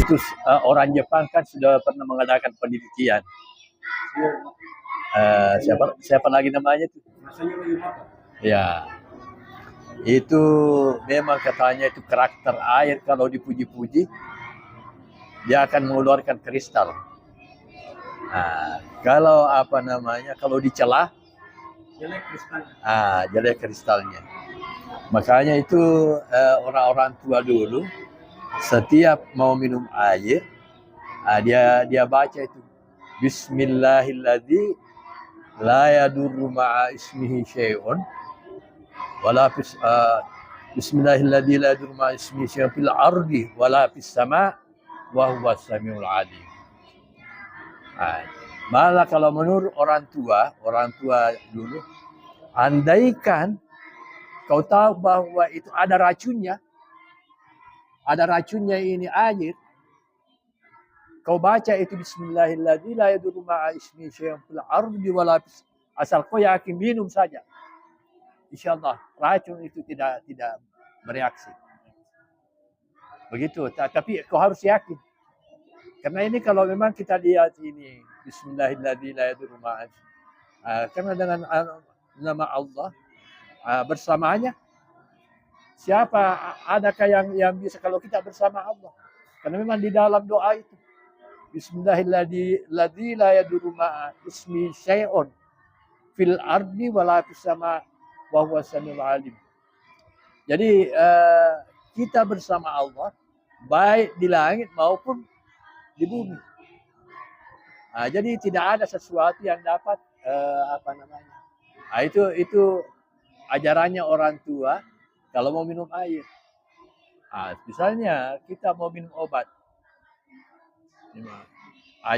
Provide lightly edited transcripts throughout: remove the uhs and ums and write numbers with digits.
itu orang Jepang kan sudah pernah mengadakan penelitian. Siapa lagi namanya tuh? Ya, itu memang katanya itu karakter air kalau dipuji-puji dia akan mengeluarkan kristal. Kalau kalau dicela jelek kristalnya. Makanya itu orang-orang tua dulu setiap mau minum air dia baca itu Bismillahilladzi la yadurru ma'a ismihi syai'un wala fis Bismillahilladzi la yadurru ma'a ismihi syai'un fil ardi wala fis sama' wa huwas samiul alim. Malah kalau menurut orang tua dulu, andaikan kau tahu bahwa itu ada racunnya ini air, kau baca itu Bismillahilladzi la yadurru ma'a ismihi syai'un fil ardi wala fis, asal kau yakin minum saja, insyaallah racun itu tidak bereaksi. Begitu, tapi kau harus yakin. Karena ini kalau memang kita lihat ini Bismillahilladzi la yadurru ma'a, karena dengan nama Allah bersamanya, siapa adakah yang bisa kalau kita bersama Allah? Karena memang di dalam doa itu Bismillahilladzi la yadurru ma'a ismi syai'un fil ardi wala fis sama' wa huwas samiul alim. Jadi kita bersama Allah baik di langit maupun di bumi. Jadi tidak ada sesuatu yang dapat itu ajarannya orang tua kalau mau minum air. Misalnya kita mau minum obat.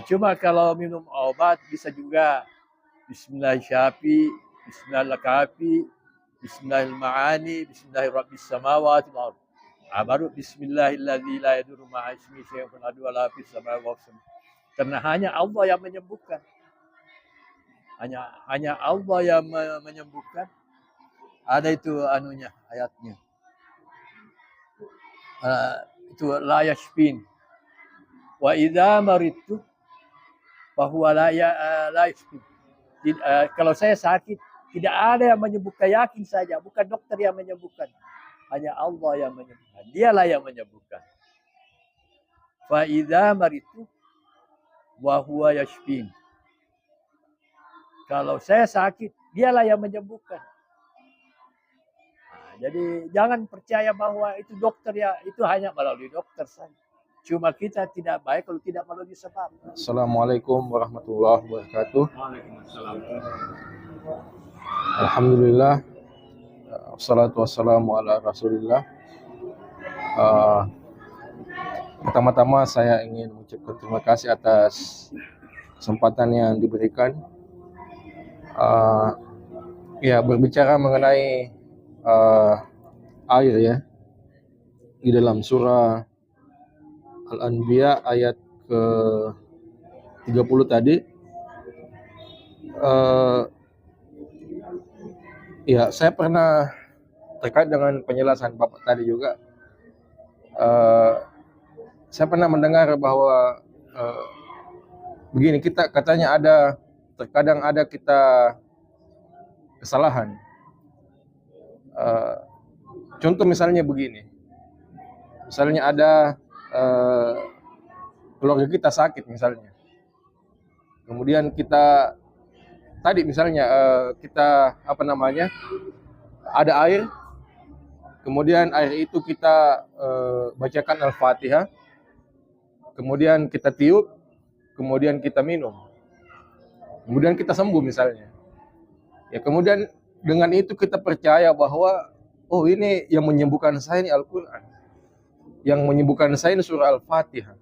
Cuma kalau minum obat bisa juga Bismillahirrahmanirrahim, Bismillahirrahmanirrahim, Bismillahirrahmanirrahim, Bismillahirrabbis samawati wal ardh. Baru Bismillahilladzi la yadurru ma'a ismihi syai'un fil ardi wala fis samai wa fis. Karena hanya Allah yang menyembuhkan. Hanya Allah yang menyembuhkan. Ada itu ayatnya. Itu la yashfin. Wa idza maridtu fa huwa la yashfin. Kalau saya sakit, tidak ada yang menyembuhkan, yakin saja, bukan dokter yang menyembuhkan. Hanya Allah yang menyembuhkan. Dialah yang menyembuhkan. Fa idza maridtu wa huwa yashfin. Kalau saya sakit, dialah yang menyembuhkan. Jadi jangan percaya bahwa itu dokter ya, itu hanya melalui dokter saja. Cuma kita tidak baik kalau tidak melalui sebab. Assalamualaikum warahmatullahi wabarakatuh. Waalaikumsalam. Alhamdulillah. Wassalatu wassalamu ala Rasulillah. Pertama-tama saya ingin mengucapkan terima kasih atas kesempatan yang diberikan. Berbicara mengenai air ya, di dalam surah Al-Anbiya ayat ke-30 tadi, saya pernah terkait dengan penjelasan Bapak tadi juga, saya pernah mendengar bahwa begini, kita katanya terkadang ada kita kesalahan. Contoh misalnya begini, misalnya ada keluarga kita sakit misalnya, kemudian kita tadi misalnya kita ada air, kemudian air itu kita bacakan Al-Fatihah, kemudian kita tiup, kemudian kita minum, kemudian kita sembuh misalnya. Ya, kemudian dengan itu kita percaya bahwa oh, ini yang menyembuhkan saya ini Al-Quran, yang menyembuhkan saya ini surah Al-Fatihah,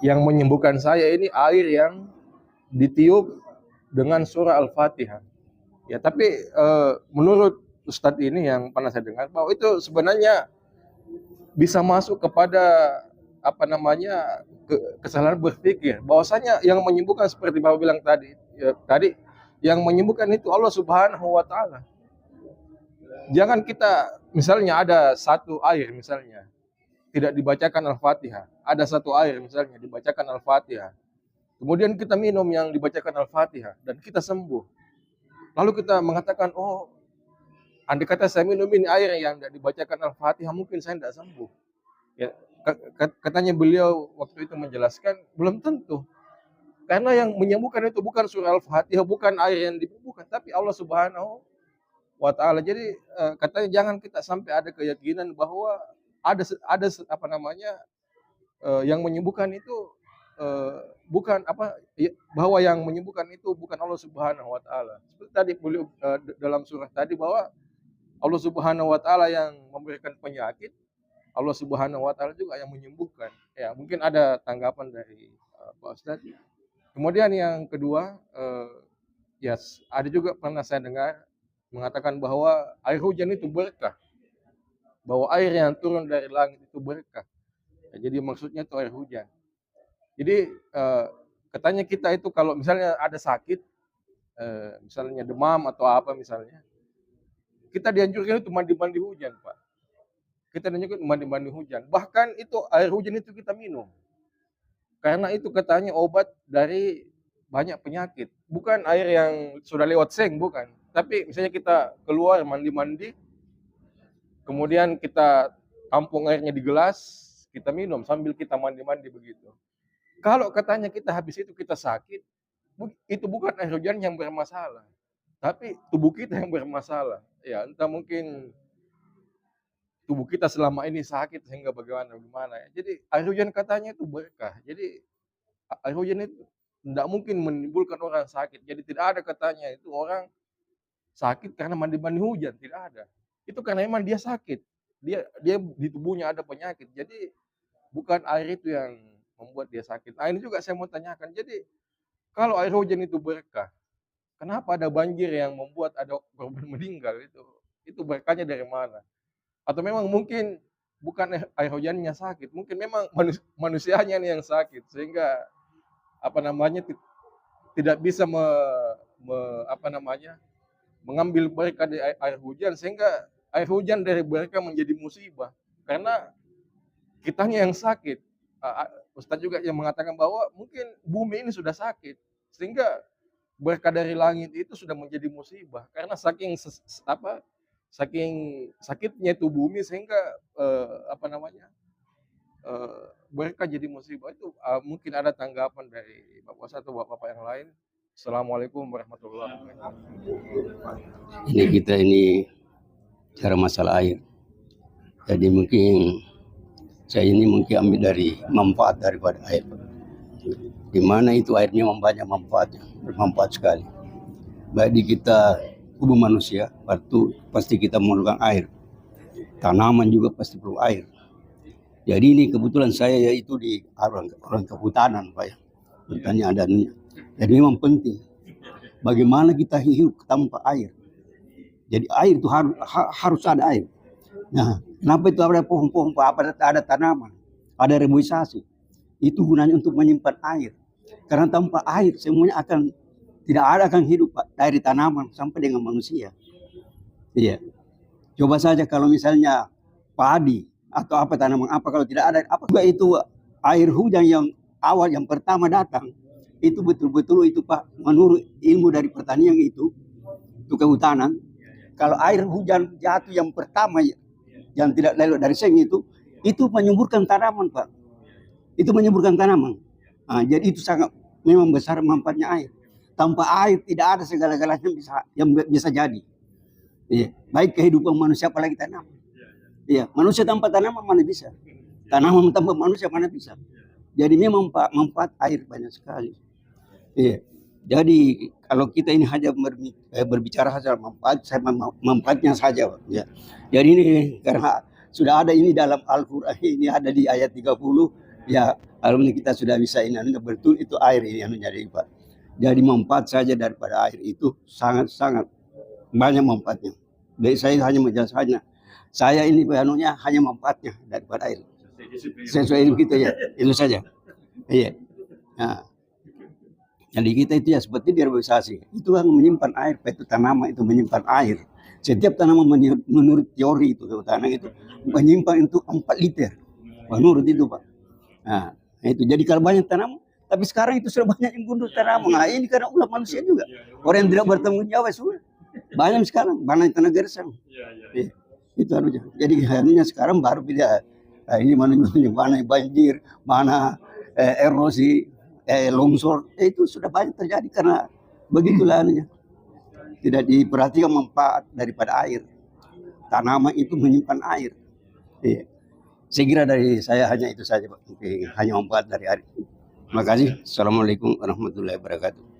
yang menyembuhkan saya ini air yang ditiup dengan surah Al-Fatihah. Ya, tapi menurut Ustadz ini yang pernah saya dengar, bahwa itu sebenarnya bisa masuk kepada kesalahan berpikir, bahwasanya yang menyembuhkan seperti Bapak bilang tadi yang menyembuhkan itu Allah Subhanahu wa Ta'ala. Jangan kita misalnya ada satu air misalnya, tidak dibacakan Al-Fatihah. Ada satu air misalnya dibacakan Al-Fatihah. Kemudian kita minum yang dibacakan Al-Fatihah dan kita sembuh. Lalu kita mengatakan, oh, andai kata saya minum ini air yang tidak dibacakan Al-Fatihah, mungkin saya tidak sembuh. Ya, katanya beliau waktu itu menjelaskan, belum tentu. Karena yang menyembuhkan itu bukan surah Al-Fatihah, bukan air yang dibubuhkan, tapi Allah Subhanahu wa Ta'ala. Jadi katanya jangan kita sampai ada keyakinan bahwa ada apa namanya yang menyembuhkan itu bukan apa bahwa yang menyembuhkan itu bukan Allah Subhanahu wa Ta'ala. Seperti tadi beliau dalam surah tadi bahwa Allah Subhanahu wa Ta'ala yang memberikan penyakit, Allah Subhanahu wa Ta'ala juga yang menyembuhkan. Ya, mungkin ada tanggapan dari Pak Ustadz. Kemudian yang kedua, ya ada juga pernah saya dengar mengatakan bahwa air hujan itu berkah. Bahwa air yang turun dari langit itu berkah. Ya, jadi maksudnya itu air hujan. Jadi katanya kita itu kalau misalnya ada sakit, misalnya demam atau apa misalnya, kita dianjurkan itu mandi-mandi hujan, Pak. Kita dianjurkan mandi-mandi hujan. Bahkan itu air hujan itu kita minum. Karena itu katanya obat dari banyak penyakit. Bukan air yang sudah lewat seng, bukan. Tapi misalnya kita keluar mandi-mandi, kemudian kita tampung airnya di gelas, kita minum sambil kita mandi-mandi begitu. Kalau katanya kita habis itu kita sakit, itu bukan air hujan yang bermasalah. Tapi tubuh kita yang bermasalah. Ya, entah mungkin tubuh kita selama ini sakit sehingga bagaimana ya. Jadi air hujan katanya itu berkah. Jadi air hujan itu tidak mungkin menimbulkan orang sakit. Jadi tidak ada katanya itu orang sakit karena mandi-mandi hujan, tidak ada. Itu karena memang dia sakit. Dia di tubuhnya ada penyakit. Jadi bukan air itu yang membuat dia sakit. Nah, ini juga saya mau tanyakan. Jadi kalau air hujan itu berkah, kenapa ada banjir yang membuat ada korban meninggal itu berkahnya dari mana? Atau memang mungkin bukan air hujannya sakit, mungkin memang manusianya yang sakit sehingga apa namanya tidak bisa mengambil berkah dari air hujan sehingga air hujan dari berkah menjadi musibah karena kitanya yang sakit. Ustadz juga yang mengatakan bahwa mungkin bumi ini sudah sakit sehingga berkah dari langit itu sudah menjadi musibah karena saking sakitnya itu bumi sehingga berkah jadi musibah itu. Mungkin ada tanggapan dari Bapak satu Bapak yang lain. Assalamualaikum warahmatullahi wabarakatuh. Ini cara masalah air. Jadi mungkin saya ini mungkin ambil dari manfaat daripada air. Di mana itu airnya banyak manfaatnya, bermanfaat sekali. Baik di kita tubuh manusia, waktu pasti kita memerlukan air. Tanaman juga pasti perlu air. Jadi ini kebetulan saya yaitu di orang kehutanan, Pak ya. Bertanya adanya. Jadi memang penting. Bagaimana kita hidup tanpa air. Jadi air itu harus ada air. Nah, kenapa itu ada pohon-pohon, ada tanaman, ada reboisasi. Itu gunanya untuk menyimpan air. Karena tanpa air semuanya tidak akan hidup, Pak, dari tanaman sampai dengan manusia. Iya. Coba saja kalau misalnya padi atau apa tanaman apa kalau tidak ada apa juga itu air hujan yang awal yang pertama datang itu betul-betul itu Pak menurut ilmu dari pertanian itu kehutanan. Kalau air hujan jatuh yang pertama yang tidak lewat dari seng itu menyuburkan tanaman, Pak. Itu menyuburkan tanaman. Nah, jadi itu sangat memang besar manfaatnya air. Tanpa air tidak ada segala-galanya yang bisa jadi. Iya. Baik kehidupan manusia apalagi tanaman. Iya, manusia tanpa tanaman mana bisa? Tanaman tanpa manusia mana bisa? Jadi memang manfaat air banyak sekali. Iya. Jadi kalau kita ini hanya berbicara saja manfaatnya saja, Pak. Ya. Jadi ini karena sudah ada ini dalam Al-Qur'an, ini ada di ayat 30, ya alhamdulillah kita sudah bisa ini betul itu air ini jadi Pak. Jadi manfaat saja daripada air itu sangat-sangat banyak manfaatnya. Jadi saya hanya menjelaskannya. Saya ini hanya manfaatnya daripada air. Sesuai ilmu kita ya, itu saja. Iya. Nah, jadi kita itu ya seperti di reboisasi. Itu yang menyimpan air, itu tanaman itu menyimpan air. Setiap tanaman menurut teori itu kehutanan itu menyimpan itu 4 liter. menurut itu Pak. Nah, itu jadi kalau banyak tanaman, tapi sekarang itu sudah banyak yang gundul tanaman. Nah, ini karena ulah manusia juga. Orang yang tidak bertanggung jawab sudah banyak sekarang, banyak tanah gersang. Itu harusnya. Jadi akhirnya sekarang baru tidak ini mana banjir, mana erosi, longsor, itu sudah banyak terjadi karena begitulah anunya. Tidak diperhatikan manfaat daripada air. Tanaman itu menyimpan air. Saya kira dari saya hanya itu saja Pak. Hanya manfaat dari air. Terima kasih. Assalamualaikum warahmatullahi wabarakatuh.